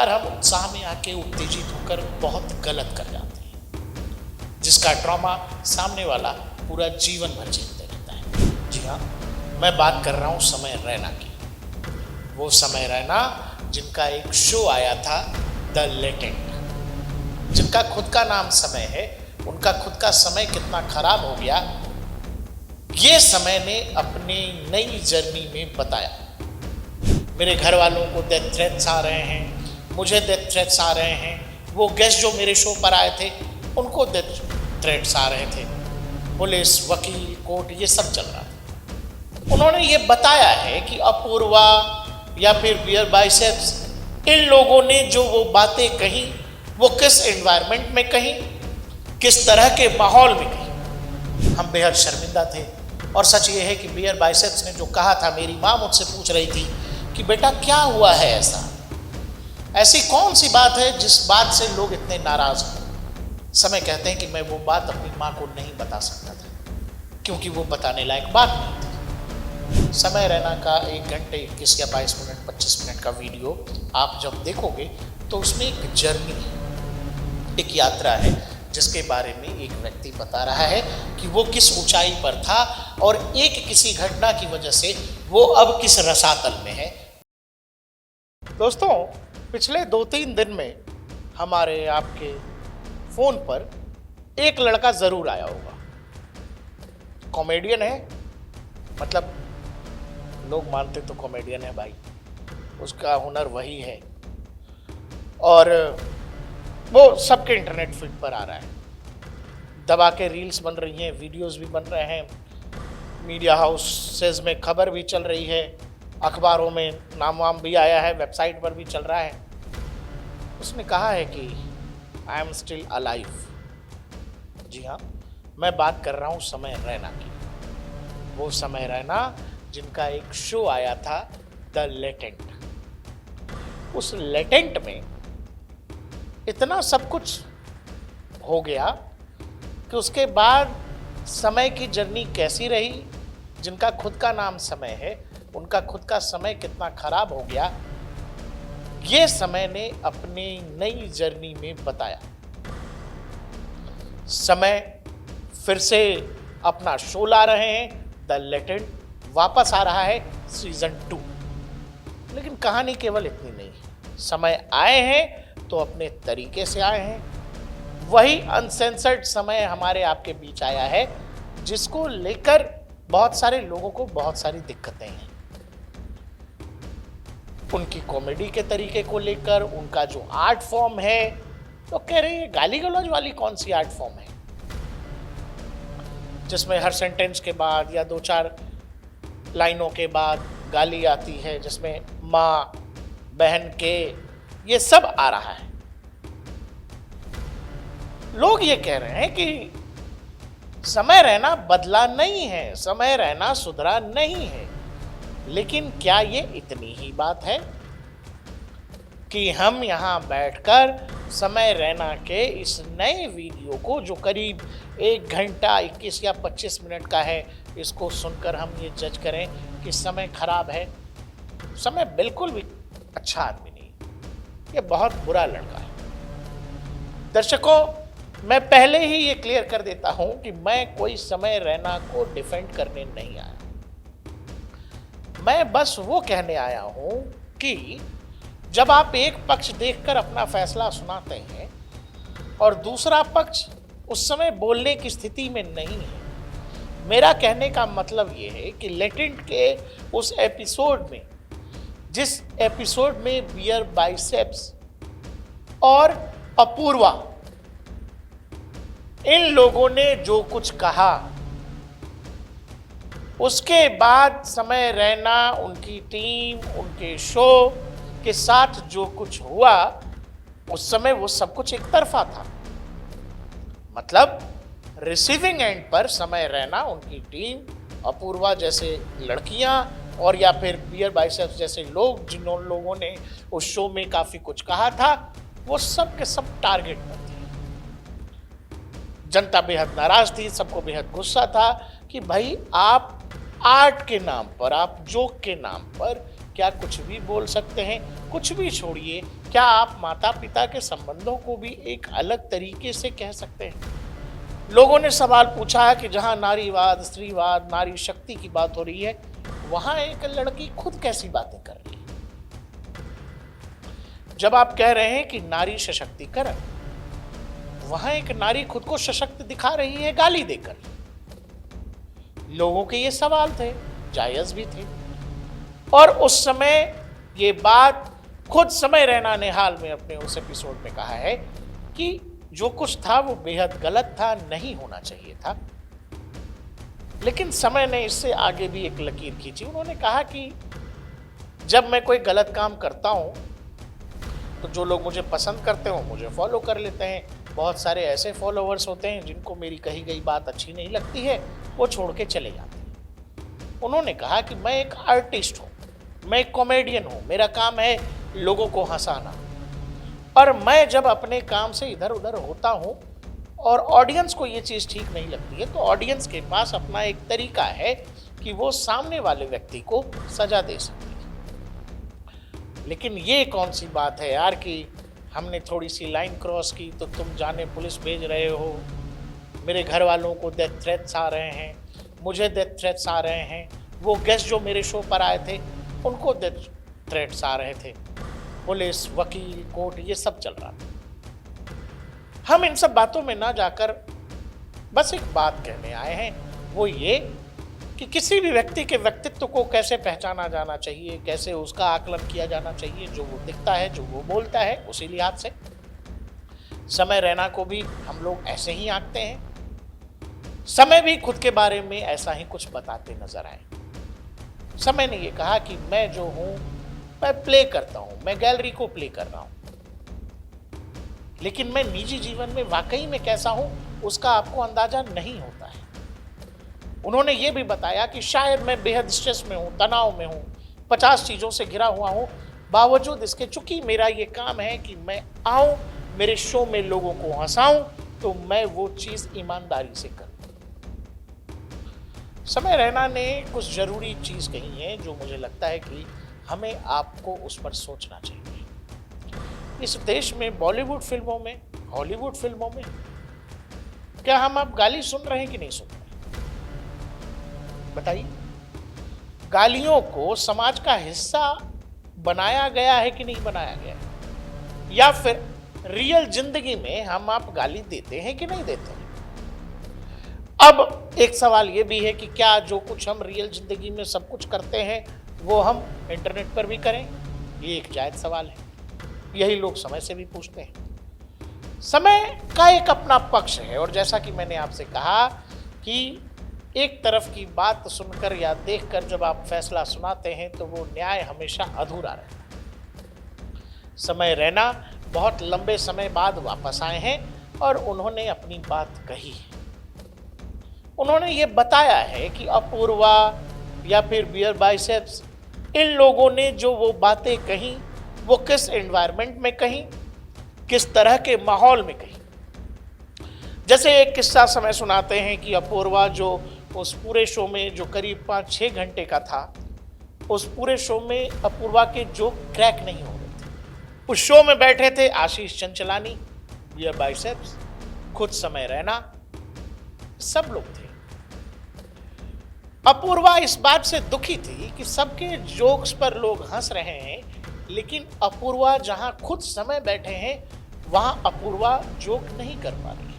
बार हम उत्साह में आके उत्तेजित होकर बहुत गलत कर जाते हैं, जिसका ट्रॉमा सामने वाला पूरा जीवन भर झेलते रहता है। जी हाँ, मैं बात कर रहा हूँ समय रैना की। वो समय रैना जिनका एक शो आया था द लेटेंट, जिनका खुद का नाम समय है। उनका खुद का समय कितना खराब हो गया ये समय ने अपनी नई जर्नी में बताया। मेरे घर वालों को डेथ थ्रेट्स आ रहे हैं, मुझे डेथ थ्रेट्स आ रहे हैं, वो गेस्ट जो मेरे शो पर आए थे उनको डेथ थ्रेट्स आ रहे थे, पुलिस, वकील, कोर्ट, ये सब चल रहा था। उन्होंने ये बताया है कि अपूर्वा या फिर बियर बाइसेप्स, इन लोगों ने जो वो बातें कही वो किस एनवायरनमेंट में कही, किस तरह के माहौल में कही। हम बेहद शर्मिंदा थे। और सच ये है कि बियर बाइसेप्स ने जो कहा था, मेरी माँ मुझसे पूछ रही थी कि बेटा क्या हुआ है, ऐसी कौन सी बात है जिस बात से लोग इतने नाराज हैं। समय कहते हैं कि मैं वो बात अपनी माँ को नहीं बता सकता था क्योंकि वो बताने लायक बात नहीं थी। समय रैना का 1 घंटे 21 या 22 मिनट 25 मिनट का वीडियो आप जब देखोगे तो उसमें एक जर्नी है, एक यात्रा है, जिसके बारे में एक व्यक्ति बता रहा है कि वो किस ऊंचाई पर था और एक किसी घटना की वजह से वो अब किस रसातल में है। दोस्तों, पिछले 2-3 दिन में हमारे आपके फोन पर एक लड़का जरूर आया होगा। कॉमेडियन है, मतलब लोग मानते तो कॉमेडियन है भाई, उसका हुनर वही है और वो सबके इंटरनेट फीड पर आ रहा है। दबा के रील्स बन रही हैं, वीडियोस भी बन रहे हैं, मीडिया हाउसेज में खबर भी चल रही है, अखबारों में नाम वाम भी आया है, वेबसाइट पर भी चल रहा है। उसने कहा है कि आई एम स्टिल अलाइव। जी हाँ, मैं बात कर रहा हूँ समय रैना की। वो समय रैना जिनका एक शो आया था द लेटेंट। उस लेटेंट में इतना सब कुछ हो गया कि उसके बाद समय की जर्नी कैसी रही, जिनका खुद का नाम समय है, उनका खुद का समय कितना खराब हो गया ये समय ने अपनी नई जर्नी में बताया। समय फिर से अपना शो ला रहे हैं, द लेटेंट वापस आ रहा है सीजन 2। लेकिन कहानी केवल इतनी नहीं है। समय आए हैं तो अपने तरीके से आए हैं। वही अनसेंसर्ड समय हमारे आपके बीच आया है, जिसको लेकर बहुत सारे लोगों को बहुत सारी दिक्कतें हैं। उनकी कॉमेडी के तरीके को लेकर, उनका जो आर्ट फॉर्म है, तो कह रहे हैं गाली गलौज वाली कौन सी आर्ट फॉर्म है जिसमें हर सेंटेंस के बाद या 2-4 लाइनों के बाद गाली आती है, जिसमें माँ, बहन के, ये सब आ रहा है। लोग ये कह रहे हैं कि समय रैना बदला नहीं है, समय रैना सुधरा नहीं है। लेकिन क्या ये इतनी ही बात है कि हम यहां बैठकर समय रैना के इस नए वीडियो को, जो करीब 1 घंटा 21 या 25 मिनट का है, इसको सुनकर हम ये जज करें कि समय खराब है? समय बिल्कुल भी अच्छा आदमी नहीं, ये बहुत बुरा लड़का है। दर्शकों, मैं पहले ही ये क्लियर कर देता हूं कि मैं कोई समय रैना को डिफेंड करने नहीं आया। मैं बस वो कहने आया हूं कि जब आप एक पक्ष देखकर अपना फैसला सुनाते हैं और दूसरा पक्ष उस समय बोलने की स्थिति में नहीं है, मेरा कहने का मतलब ये है कि लेटेंट के उस एपिसोड में, जिस एपिसोड में बियर बाइसेप्स और अपूर्वा, इन लोगों ने जो कुछ कहा, उसके बाद समय रैना, उनकी टीम, उनके शो के साथ जो कुछ हुआ, उस समय वो सब कुछ एक तरफा था। मतलब रिसीविंग एंड पर समय रैना, उनकी टीम, अपूर्वा जैसे लड़कियां और या फिर बियर बाइसेप्स जैसे लोग, जिन लोगों ने उस शो में काफी कुछ कहा था, वो सब के सब टारगेट पर थे। जनता बेहद नाराज थी, सबको बेहद गुस्सा था कि भाई आप आर्ट के नाम पर, आप जोक के नाम पर क्या कुछ भी बोल सकते हैं? कुछ भी छोड़िए, क्या आप माता पिता के संबंधों को भी एक अलग तरीके से कह सकते हैं? लोगों ने सवाल पूछा है कि जहां नारीवाद, स्त्रीवाद, नारी शक्ति की बात हो रही है, वहां एक लड़की खुद कैसी बातें कर रही है? जब आप कह रहे हैं कि नारी सशक्तिकरण, वहां एक नारी खुद को सशक्त दिखा रही है गाली देकर। लोगों के ये सवाल थे, जायज भी थे, और उस समय ये बात खुद समय रैना ने हाल में अपने उस एपिसोड में कहा है कि जो कुछ था वो बेहद गलत था, नहीं होना चाहिए था। लेकिन समय ने इससे आगे भी एक लकीर खींची। उन्होंने कहा कि जब मैं कोई गलत काम करता हूं तो जो लोग मुझे पसंद करते हो मुझे फॉलो कर लेते हैं। बहुत सारे ऐसे फॉलोअर्स होते हैं जिनको मेरी कही गई बात अच्छी नहीं लगती है, वो छोड़ के चले जाते हैं। उन्होंने कहा कि मैं एक आर्टिस्ट हूँ, मैं एक कॉमेडियन हूँ, मेरा काम है लोगों को हंसाना, और मैं जब अपने काम से इधर उधर होता हूँ और ऑडियंस को ये चीज़ ठीक नहीं लगती है, तो ऑडियंस के पास अपना एक तरीका है कि वो सामने वाले व्यक्ति को सजा दे सकती है। लेकिन ये कौन सी बात है यार कि हमने थोड़ी सी लाइन क्रॉस की तो तुम जाने पुलिस भेज रहे हो, मेरे घर वालों को डेथ थ्रेट्स आ रहे हैं, मुझे डेथ थ्रेट्स आ रहे हैं, वो गेस्ट जो मेरे शो पर आए थे उनको डेथ थ्रेट्स आ रहे थे, पुलिस, वकील, कोर्ट, ये सब चल रहा था। हम इन सब बातों में ना जाकर बस एक बात कहने आए हैं, वो ये कि किसी भी व्यक्ति के व्यक्तित्व को कैसे पहचाना जाना चाहिए, कैसे उसका आकलन किया जाना चाहिए, जो वो दिखता है, जो वो बोलता है, उसी लिहाज से समय रैना को भी हम लोग ऐसे ही आंकते हैं। समय भी खुद के बारे में ऐसा ही कुछ बताते नजर आए। समय ने ये कहा कि मैं जो हूं मैं प्ले करता हूं, मैं गैलरी को प्ले कर रहा हूं, लेकिन मैं निजी जीवन में वाकई में कैसा हूं उसका आपको अंदाजा नहीं होता है। उन्होंने ये भी बताया कि शायद मैं बेहद स्ट्रेस में हूं, तनाव में हूं, 50 चीजों से घिरा हुआ हूं, बावजूद इसके चूंकि मेरा ये काम है कि मैं आऊं, मेरे शो में लोगों को हंसाऊं, तो मैं वो चीज ईमानदारी से करूं। समय रैना ने कुछ जरूरी चीज कही है जो मुझे लगता है कि हमें आपको उस पर सोचना चाहिए। इस देश में बॉलीवुड फिल्मों में, हॉलीवुड फिल्मों में क्या हम अब गाली सुन रहे हैं कि नहीं सुन रहे? बताइए। गालियों को समाज का हिस्सा बनाया गया है कि नहीं बनाया गया है? या फिर रियल जिंदगी में हम आप गाली देते हैं कि नहीं देते हैं? अब एक सवाल ये भी है कि क्या जो कुछ हम रियल जिंदगी में सब कुछ करते हैं वो हम इंटरनेट पर भी करें? ये एक जायज सवाल है, यही लोग समय से भी पूछते हैं। समय का एक अपना पक्ष है, और जैसा कि मैंने आपसे कहा कि एक तरफ की बात सुनकर या देखकर जब आप फैसला सुनाते हैं तो वो न्याय हमेशा अधूरा रहता है। समय रैना बहुत लंबे समय बाद वापस आए हैं और उन्होंने अपनी बात कही है। उन्होंने ये बताया है कि अपूर्वा या फिर बियर बाइसेप्स, इन लोगों ने जो वो बातें कही वो किस एनवायरनमेंट में कही, किस तरह के माहौल में कही। जैसे एक किस्सा समय सुनाते हैं कि अपूर्वा जो उस पूरे शो में जो करीब 5-6 घंटे का था, उस पूरे शो में अपूर्वा के जोक क्रैक नहीं हो रहे थे। उस शो में बैठे थे आशीष चंचलानी, बियर बाइसेप्स, खुद समय रैना, सब लोग थे। अपूर्वा इस बात से दुखी थी कि सबके जोक्स पर लोग हंस रहे हैं, लेकिन अपूर्वा जहां खुद समय बैठे हैं वहां अपूर्वा जोक नहीं कर पा रही।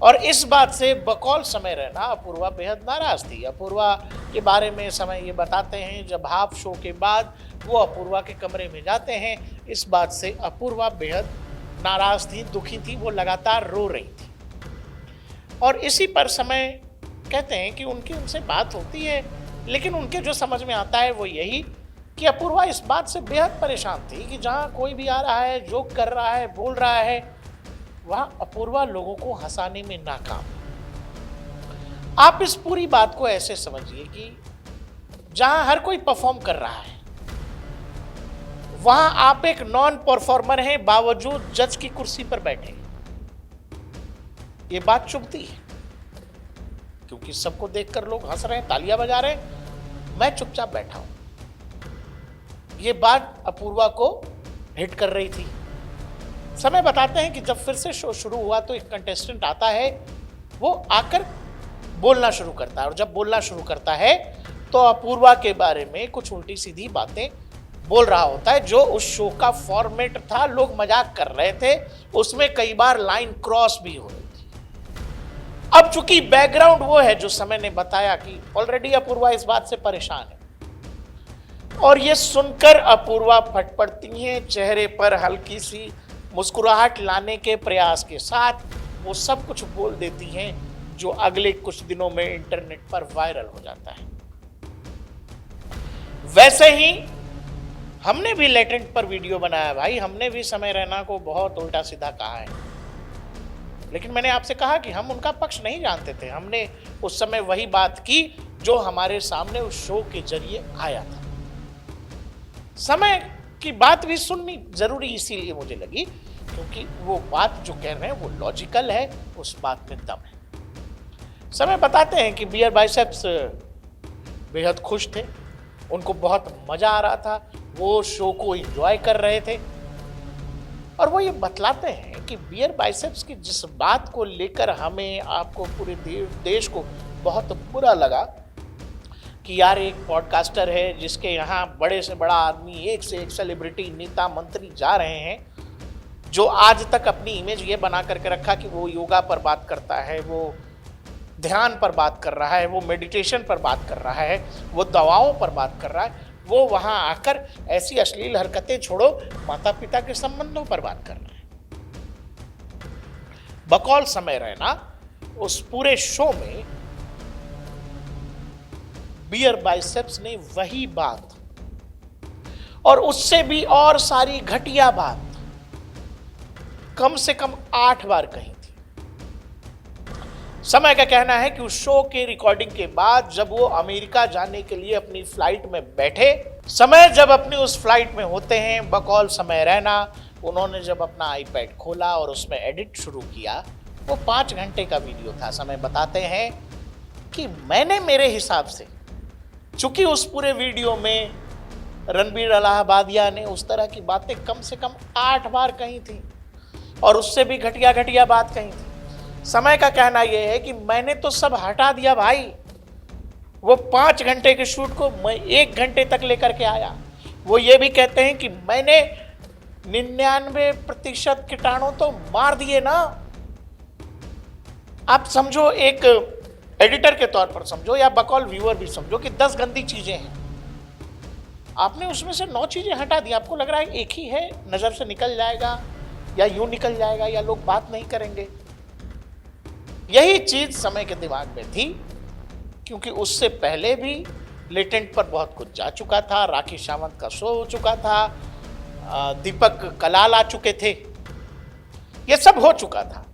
और इस बात से बकौल समय रैना अपूर्वा बेहद नाराज थी। अपूर्वा के बारे में समय ये बताते हैं, जब हाफ शो के बाद वो अपूर्वा के कमरे में जाते हैं, इस बात से अपूर्वा बेहद नाराज थी, दुखी थी, वो लगातार रो रही थी। और इसी पर समय कहते हैं कि उनकी उनसे बात होती है, लेकिन उनके जो समझ में आता है वो यही कि अपूर्वा इस बात से बेहद परेशान थी कि जहाँ कोई भी आ रहा है, जोक कर रहा है, बोल रहा है, वहां अपूर्वा लोगों को हंसाने में नाकाम। आप इस पूरी बात को ऐसे समझिए कि जहां हर कोई परफॉर्म कर रहा है वहां आप एक नॉन परफॉर्मर हैं, बावजूद जज की कुर्सी पर बैठे। ये बात चुभती है क्योंकि सबको देखकर लोग हंस रहे हैं, तालियां बजा रहे हैं, मैं चुपचाप बैठा हूं। ये बात अपूर्वा को हिट कर रही थी। समय बताते हैं कि जब फिर से शो शुरू हुआ तो एक कंटेस्टेंट आता है, वो आकर बोलना शुरू करता है और जब बोलना शुरू करता है तो अपूर्वा के बारे में कुछ उल्टी सीधी बातें बोल रहा होता है। जो उस शो का फॉर्मेट था, लोग मजाक कर रहे थे, उसमें कई बार लाइन क्रॉस भी हो रही थी। अब चूंकि बैकग्राउंड वो है जो समय ने बताया कि ऑलरेडी अपूर्वा इस बात से परेशान है और ये सुनकर अपूर्वा फट पड़ती हैं। चेहरे पर हल्की सी मुस्कुराहट लाने के प्रयास के साथ वो सब कुछ बोल देती हैं जो अगले कुछ दिनों में इंटरनेट पर वायरल हो जाता है। वैसे ही हमने भी लेटेंट पर वीडियो बनाया भाई, हमने भी समय रैना को बहुत उल्टा सीधा कहा है, लेकिन मैंने आपसे कहा कि हम उनका पक्ष नहीं जानते थे। हमने उस समय वही बात की जो हमारे सामने उस शो के जरिए आया था। समय की बात भी सुननी जरूरी इसीलिए मुझे लगी क्योंकि वो बात जो कह रहे हैं वो लॉजिकल है, उस बात में दम है। समय बताते हैं कि बियर बाइसेप्स बेहद खुश थे, उनको बहुत मजा आ रहा था, वो शो को एंजॉय कर रहे थे और वो ये बतलाते हैं कि बियर बाइसेप्स की जिस बात को लेकर हमें, आपको, पूरे देश को बहुत बुरा लगा कि यार एक पॉडकास्टर है जिसके यहाँ बड़े से बड़ा आदमी, एक से एक सेलिब्रिटी, नेता, मंत्री जा रहे हैं, जो आज तक अपनी इमेज ये बना करके रखा कि वो योगा पर बात करता है, वो ध्यान पर बात कर रहा है, वो मेडिटेशन पर बात कर रहा है, वो दवाओं पर बात कर रहा है, वो वहाँ आकर ऐसी अश्लील हरकतें छोड़ो, माता पिता के संबंधों पर बात कर रहा है। बकौल समय रैना उस पूरे शो में बियर बाइसेप्स ने वही बात और उससे भी और सारी घटिया बात कम से कम 8 बार कही थी। समय का कहना है कि उस शो के रिकॉर्डिंग के बाद जब वो अमेरिका जाने के लिए अपनी फ्लाइट में बैठे, समय जब अपनी उस फ्लाइट में होते हैं, बकौल समय रैना, उन्होंने जब अपना आईपैड खोला और उसमें एडिट शुरू किया, वो 5 घंटे का वीडियो था। समय बताते हैं कि मैंने मेरे हिसाब से, चूंकि उस पूरे वीडियो में रणबीर इलाहाबादिया ने उस तरह की बातें कम से कम 8 बार कही थी और उससे भी घटिया घटिया बात कही थी। समय का कहना यह है कि मैंने तो सब हटा दिया भाई, वो 5 घंटे के शूट को मैं 1 घंटे तक लेकर के आया। वो ये भी कहते हैं कि मैंने 99% कीटाणु तो मार दिए ना। आप समझो, एक एडिटर के तौर पर समझो या बकौल व्यूअर भी समझो कि 10 गंदी चीजें हैं, आपने उसमें से 9 चीजें हटा दी। आपको लग रहा है एक ही है, नजर से निकल जाएगा या यूं निकल जाएगा या लोग बात नहीं करेंगे। यही चीज समय के दिमाग में थी क्योंकि उससे पहले भी लेटेंट पर बहुत कुछ जा चुका था, राखी सावंत का शो हो चुका था, दीपक कलाल आ चुके थे, ये सब हो चुका था।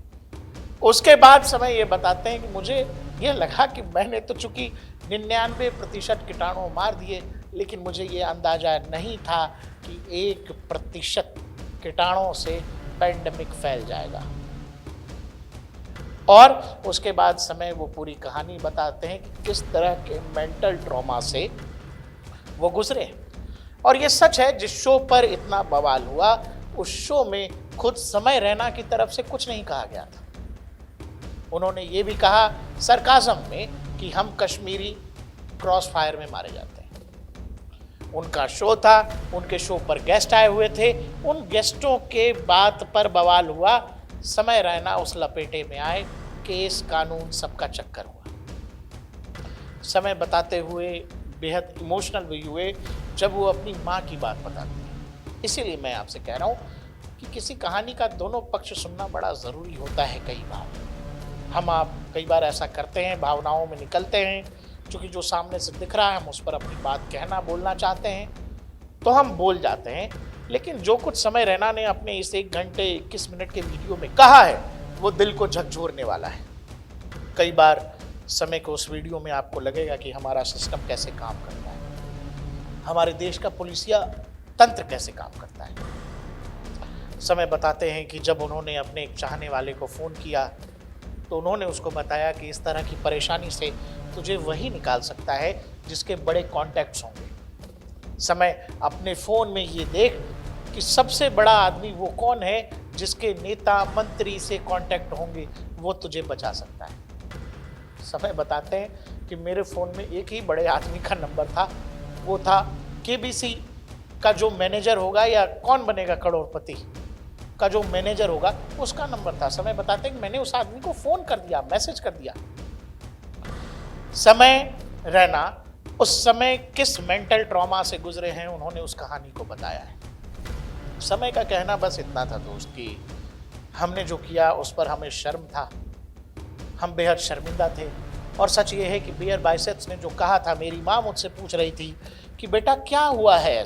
उसके बाद समय ये बताते हैं कि मुझे ये लगा कि मैंने तो चूंकि 99% कीटाणु मार दिए, लेकिन मुझे ये अंदाजा नहीं था कि 1% कीटाणुओं से पैंडेमिक फैल जाएगा। और उसके बाद समय वो पूरी कहानी बताते हैं कि किस तरह के मेंटल ट्रॉमा से वो गुजरे। और ये सच है, जिस शो पर इतना बवाल हुआ, उस शो में खुद समय रैना की तरफ से कुछ नहीं कहा गया था। उन्होंने ये भी कहा सरकाज़म में कि हम कश्मीरी क्रॉस फायर में मारे जाते हैं। उनका शो था, उनके शो पर गेस्ट आए हुए थे, उन गेस्टों के बात पर बवाल हुआ, समय रैना उस लपेटे में आए, केस कानून सबका चक्कर हुआ। समय बताते हुए बेहद इमोशनल भी हुए जब वो अपनी माँ की बात बताते हैं। इसीलिए मैं आपसे कह रहा हूँ कि किसी कहानी का दोनों पक्ष सुनना बड़ा ज़रूरी होता है। कई बार आप कई बार ऐसा करते हैं, भावनाओं में निकलते हैं, क्योंकि जो सामने से दिख रहा है हम उस पर अपनी बात कहना, बोलना चाहते हैं तो हम बोल जाते हैं। लेकिन जो कुछ समय रैना ने अपने इस 1 घंटे 21 मिनट के वीडियो में कहा है, वो दिल को झकझोरने वाला है। कई बार समय को उस वीडियो में आपको लगेगा कि हमारा सिस्टम कैसे काम करता है, हमारे देश का पुलिसिया तंत्र कैसे काम करता है। समय बताते हैं कि जब उन्होंने अपने एक चाहने वाले को फ़ोन किया तो उन्होंने उसको बताया कि इस तरह की परेशानी से तुझे वही निकाल सकता है जिसके बड़े कॉन्टैक्ट्स होंगे। समय अपने फोन में ये देख कि सबसे बड़ा आदमी वो कौन है जिसके नेता मंत्री से कांटेक्ट होंगे, वो तुझे बचा सकता है। समय बताते हैं कि मेरे फोन में एक ही बड़े आदमी का नंबर था, वो था केबीसी का जो मैनेजर होगा, या कौन बनेगा करोड़पति का जो मैनेजर होगा, उसका नंबर था। समय बताते हैं कि मैंने उस आदमी को फोन कर दिया, मैसेज कर दिया। समय रैना उस समय किस मेंटल ट्रॉमा से गुजरे हैं, उन्होंने उस कहानी को बताया है। समय का कहना बस इतना था दोस्त कि हमने जो किया उस पर हमें शर्म था, हम बेहद शर्मिंदा थे। और सच ये है कि बियर बाइसेप्स ने जो कहा था, मेरी माँ मुझसे पूछ रही थी कि बेटा क्या हुआ है,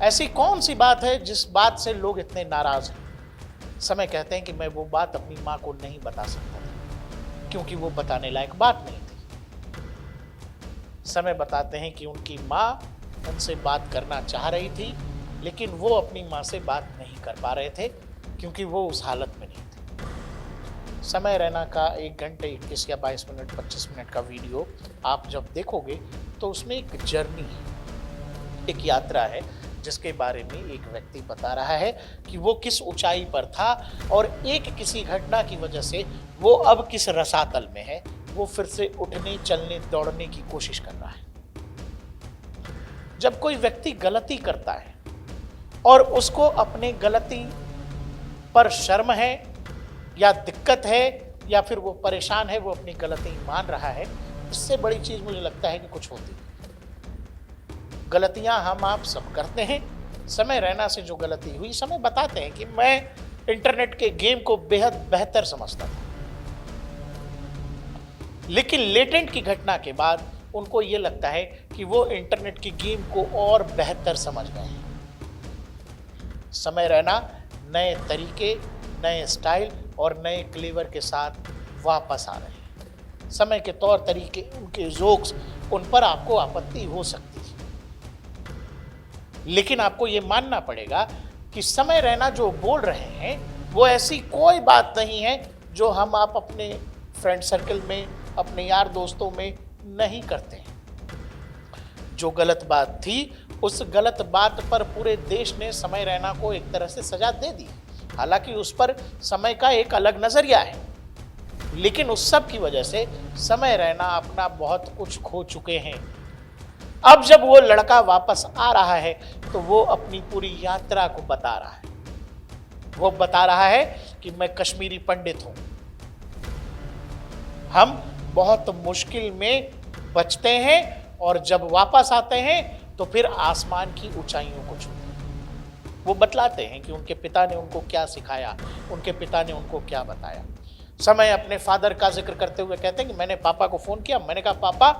ऐसी कौन सी बात है जिस बात से लोग इतने नाराज हैं। समय कहते हैं कि मैं वो बात अपनी माँ को नहीं बता सकता था, क्योंकि वो बताने लायक बात नहीं थी। समय बताते हैं कि उनकी माँ उनसे बात करना चाह रही थी, लेकिन वो अपनी माँ से बात नहीं कर पा रहे थे, क्योंकि वो उस हालत में नहीं थे। समय रैना का 1 घंटे 21 या 22 मिनट 25 मिनट का वीडियो आप जब देखोगे तो उसमें एक जर्नी है, एक यात्रा है, जिसके बारे में एक व्यक्ति बता रहा है कि वो किस ऊंचाई पर था और एक किसी घटना की वजह से वो अब किस रसातल में है। वो फिर से उठने, चलने, दौड़ने की कोशिश कर रहा है। जब कोई व्यक्ति गलती करता है और उसको अपने गलती पर शर्म है या दिक्कत है या फिर वो परेशान है, वो अपनी गलती मान रहा है, इससे बड़ी चीज मुझे लगता है कि कुछ होती नहीं। गलतियां हम आप सब करते हैं। समय रैना से जो गलती हुई, समय बताते हैं कि मैं इंटरनेट के गेम को बेहद बेहतर समझता था, लेकिन लेटेंट की घटना के बाद उनको ये लगता है कि वो इंटरनेट की गेम को और बेहतर समझ गए हैं। समय रैना नए तरीके, नए स्टाइल और नए क्लेवर के साथ वापस आ रहे हैं। समय के तौर तरीके, उनके जोक्स, उन पर आपको आपत्ति हो सकती है, लेकिन आपको ये मानना पड़ेगा कि समय रैना जो बोल रहे हैं वो ऐसी कोई बात नहीं है जो हम आप अपने फ्रेंड सर्कल में, अपने यार दोस्तों में नहीं करते हैं। जो गलत बात थी, उस गलत बात पर पूरे देश ने समय रैना को एक तरह से सजा दे दी। हालांकि उस पर समय का एक अलग नजरिया है, लेकिन उस सब की वजह से समय रैना अपना बहुत कुछ खो चुके हैं। अब जब वो लड़का वापस आ रहा है तो वो अपनी पूरी यात्रा को बता रहा है। वो बता रहा है कि मैं कश्मीरी पंडित हूं। हम बहुत मुश्किल में बचते हैं और जब वापस आते हैं तो फिर आसमान की ऊंचाइयों को छूते हैं। वो बतलाते हैं कि उनके पिता ने उनको क्या सिखाया, उनके पिता ने उनको क्या बताया। समय अपने फादर का जिक्र करते हुए कहते हैं कि मैंने पापा को फोन किया, मैंने कहा पापा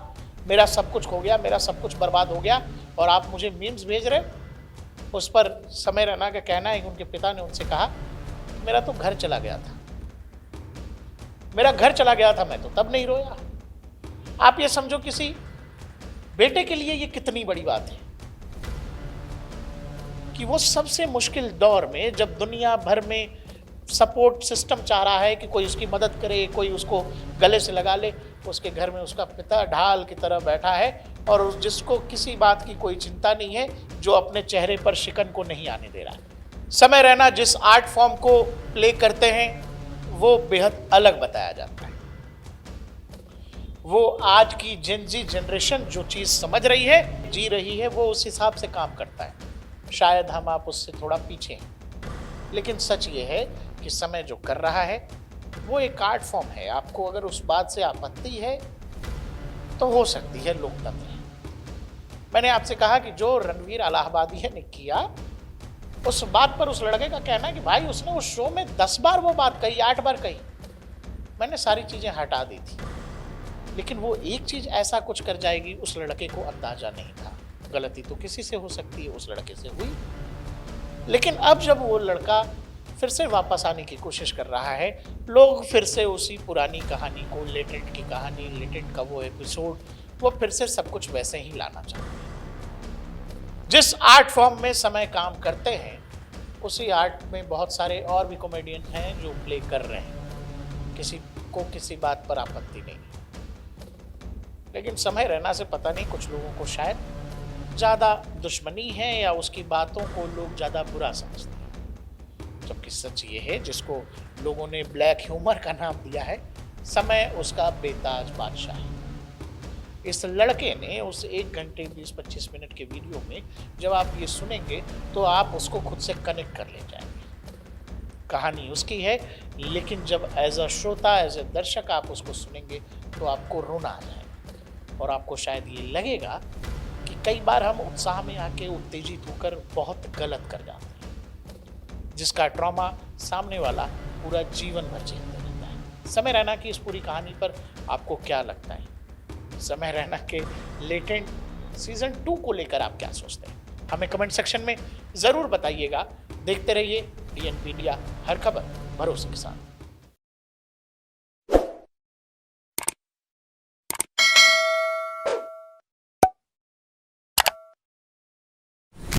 मेरा सब कुछ खो गया, मेरा सब कुछ बर्बाद हो गया और आप मुझे मीम्स भेज रहे। उस पर समय रैना का कहना है कि उनके पिता ने उनसे कहा मेरा तो घर चला गया था, मेरा घर चला गया था, मैं तो तब नहीं रोया। आप ये समझो किसी बेटे के लिए ये कितनी बड़ी बात है कि वो सबसे मुश्किल दौर में, जब दुनिया भर में सपोर्ट सिस्टम चाह रहा है कि कोई उसकी मदद करे, कोई उसको गले से लगा ले, उसके घर में उसका पिता ढाल की तरह बैठा है और जिसको किसी बात की कोई चिंता नहीं है, जो अपने चेहरे पर शिकन को नहीं आने दे रहा है। समय रैना जिस आर्ट फॉर्म को प्ले करते हैं वो बेहद अलग बताया जाता है। वो आज की जेनजी जनरेशन जो चीज समझ रही है, जी रही है, वो उस हिसाब से काम करता है। शायद हम आप उससे थोड़ा पीछे हैं, लेकिन सच ये है कि समय जो कर रहा है वो एक आर्ट फॉर्म है। आपको अगर उस बात से आपत्ति है तो हो सकती है, लोकतंत्र है। मैंने आपसे कहा कि जो रणवीर अलाहाबादी ने किया, उस बात पर उस लड़के का कहना है कि भाई उसने उस शो में 10 बार वो बात कही, 8 बार कही, मैंने सारी चीजें हटा दी थी, लेकिन वो एक चीज ऐसा कुछ कर जाएगी उस लड़के को अंदाजा नहीं था। गलती तो किसी से हो सकती है, उस लड़के से हुई, लेकिन अब जब वो लड़का फिर से वापस आने की कोशिश कर रहा है, लोग फिर से उसी पुरानी कहानी को, लेटेंट की कहानी, लेटेंट का वो एपिसोड, वो फिर से सब कुछ वैसे ही लाना चाहते हैं। जिस आर्ट फॉर्म में समय काम करते हैं, उसी आर्ट में बहुत सारे और भी कॉमेडियन हैं जो प्ले कर रहे हैं। किसी को किसी बात पर आपत्ति नहीं, लेकिन समय रैना से पता नहीं कुछ लोगों को शायद ज़्यादा दुश्मनी है या उसकी बातों को लोग ज़्यादा बुरा समझते हैं। जबकि सच ये है, जिसको लोगों ने ब्लैक ह्यूमर का नाम दिया है, समय उसका बेताज बादशाह है। इस लड़के ने उस 1 घंटे 20-25 मिनट के वीडियो में जब आप ये सुनेंगे तो आप उसको खुद से कनेक्ट कर ले जाएंगे। कहानी उसकी है, लेकिन जब एज अ श्रोता, एज अ दर्शक आप उसको सुनेंगे तो आपको रोना आ जाएगा और आपको शायद ये लगेगा कि कई बार हम उत्साह में आके उत्तेजित होकर बहुत गलत कर जाते हैं, जिसका ट्रॉमा सामने वाला पूरा जीवन भर झेलते रहता है। समय रैना की इस पूरी कहानी पर आपको क्या लगता है? समय रैना के लेटेंट सीजन 2 को लेकर आप क्या सोचते हैं? हमें कमेंट सेक्शन में ज़रूर बताइएगा। देखते रहिए DN मीडिया, हर खबर भरोसे के साथ।